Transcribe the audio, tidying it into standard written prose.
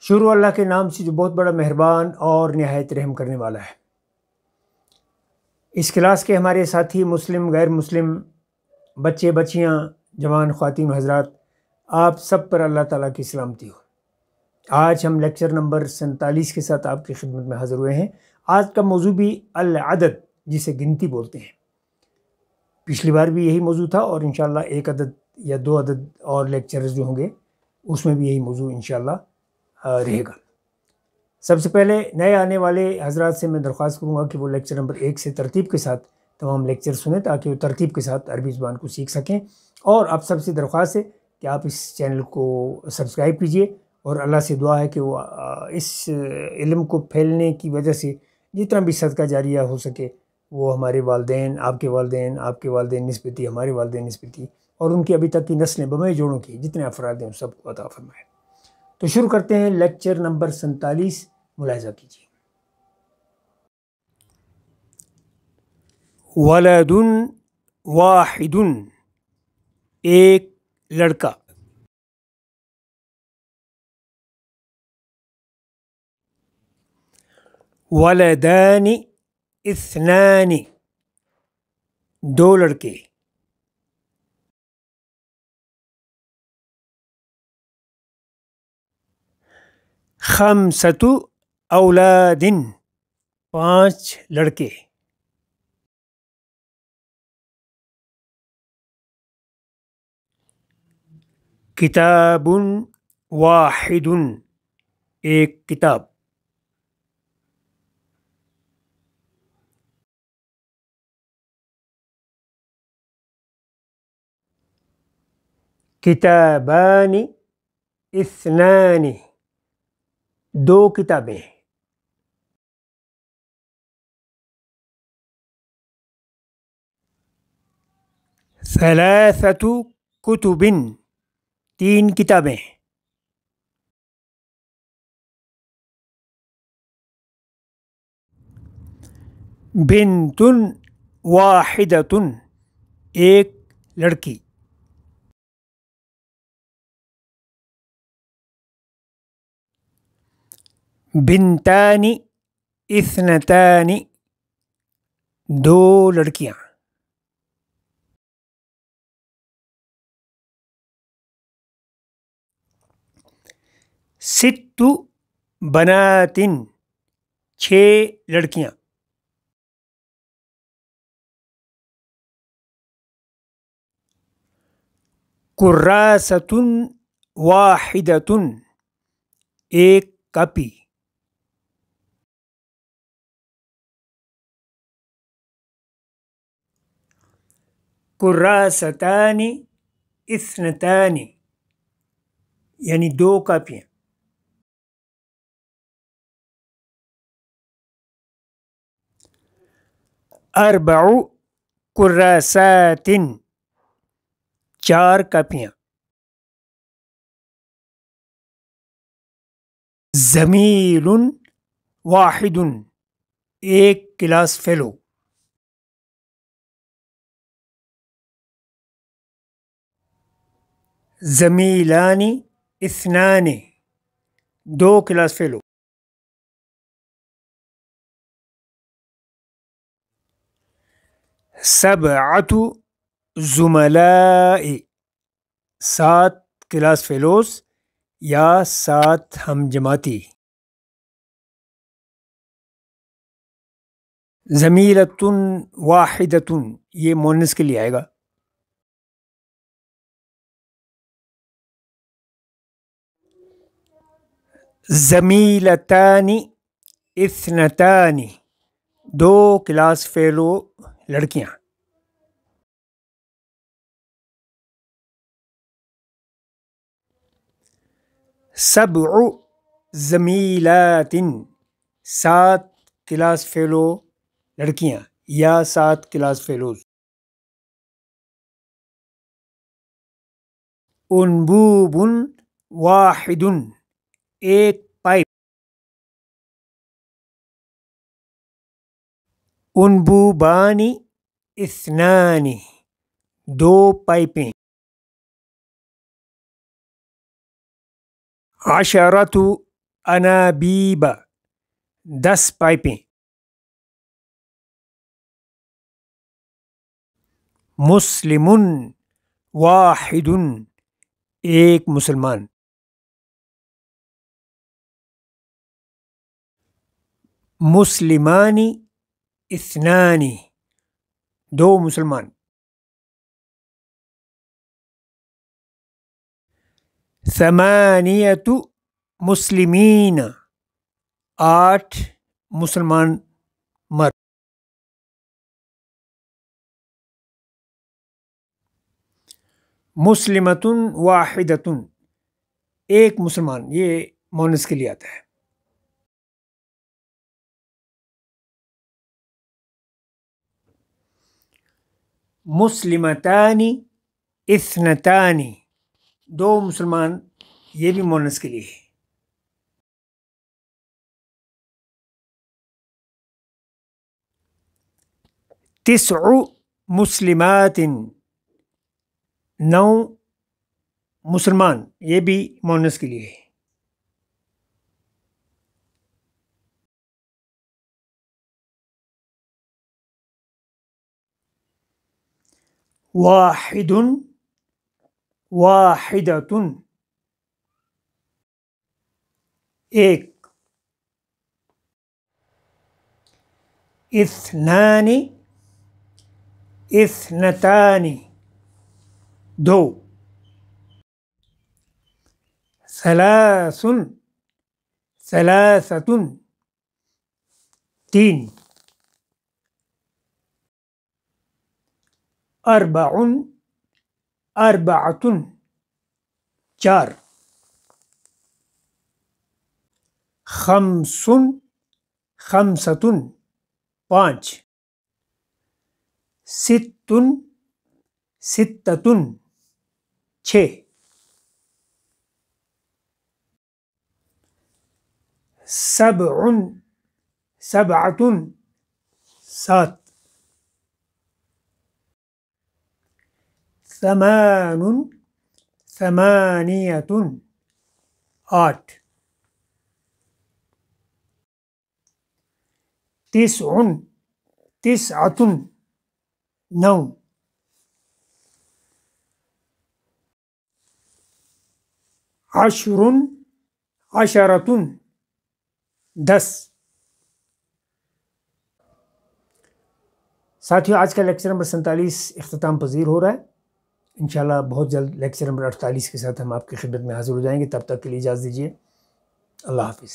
شروع اللہ کے نام سے جو بہت بڑا مہربان اور نہایت رحم کرنے والا ہے۔ اس کلاس کے ہمارے ساتھی مسلم غیر مسلم بچے بچیاں جوان خواتین و حضرات، آپ سب پر اللہ تعالیٰ کی سلامتی ہو۔ آج ہم لیکچر نمبر 47 کے ساتھ آپ کی خدمت میں حاضر ہوئے ہیں۔ آج کا موضوع بھی العدد، جسے گنتی بولتے ہیں۔ پچھلی بار بھی یہی موضوع تھا اور انشاءاللہ ایک عدد یا دو عدد اور لیکچرز جو ہوں گے اس میں بھی یہی موضوع انشاءاللہ رہے گا۔ سب سے پہلے نئے آنے والے حضرات سے میں درخواست کروں گا کہ وہ لیکچر نمبر 1 سے ترتیب کے ساتھ تمام لیکچر سنیں تاکہ وہ ترتیب کے ساتھ عربی زبان کو سیکھ سکیں، اور آپ سب سے درخواست ہے کہ آپ اس چینل کو سبسکرائب کیجئے، اور اللہ سے دعا ہے کہ وہ اس علم کو پھیلنے کی وجہ سے جتنا بھی صدقہ جاریہ ہو سکے وہ ہمارے والدین، آپ کے والدین نسبتی، ہمارے والدین نسبتی، اور ان کی ابھی تک کی نسلیں بمئے جوڑوں کی جتنے افراد ہیں سب کو عطا فرمائے۔ تو شروع کرتے ہیں لیکچر نمبر 47، ملاحظہ کیجیے۔ ولد واحد، ایک لڑکا۔ ولدان اثنان، دو لڑکے۔ خمسۃ اولاد، 5 لڑکے۔ کتاب واحد، ایک کتاب۔ کتابان اثنان، 2 کتابیں۔ ثلاثۃ کتب، 3 کتابیں۔ بنت واحدۃ، ایک لڑکی۔ بنتان اثنتان، 2 لڑکیاں۔ ست بنات، 6 لڑکیاں۔ کراسۃ واحدۃ، ایک کاپی۔ کراستان اثنتان، یعنی 2 کاپیاں۔ اربع کراسات، 4 کاپیاں۔ زمیل واحد، ایک کلاس فیلو۔ زمیلان اثنان، 2 کلاس فیلو۔ سبعۃ زملاء، 7 کلاس فیلوز یا 7 ہم جماعتی۔ زمیلۃ واحدۃ، یہ مؤنث کے لیے آئے گا۔ زمیلتان اثنتان، 2 کلاس فیلو لڑکیاں۔ سبع زمیلات، 7 کلاس فیلو لڑکیاں یا 7 کلاس فیلوز۔ انبوب واحد، ایک پائپ۔ انبوبان اثنان، 2 پائپیں۔ عشرۃ انابیب 10 پائپیں. مسلم واحد ایک مسلمان. مسلمان اثنان دو مسلمان. ثمانیۃ مسلمین 8 مسلمان مرد. مسلمۃ واحدۃ ایک مسلمان، یہ مونس کے لیے آتا ہے. مسلمتان اثنتان دو مسلمان، یہ بھی مونس کے لیے ہے. تسع مسلمات 9 مسلمان، یہ بھی مونس کے لیے ہے. واحد واحدۃ ایک. اثنان اثنتان دو. ثلاث ثلاثۃ 3. اربع اربعۃ 4. خمس خمسۃ 5. ست ستۃ 6. سبع سبعۃ 7. ثمان ثمانیۃ 8. تسع تسعۃ 9. عشر عشرۃ 10. ساتھیوں، آج کا لیکچر نمبر 47 اختتام پذیر ہو رہا ہے. انشاءاللہ بہت جلد لیکچر نمبر 48 کے ساتھ ہم آپ کی خدمت میں حاضر ہو جائیں گے. تب تک کے لیے اجازت دیجیے. اللہ حافظ.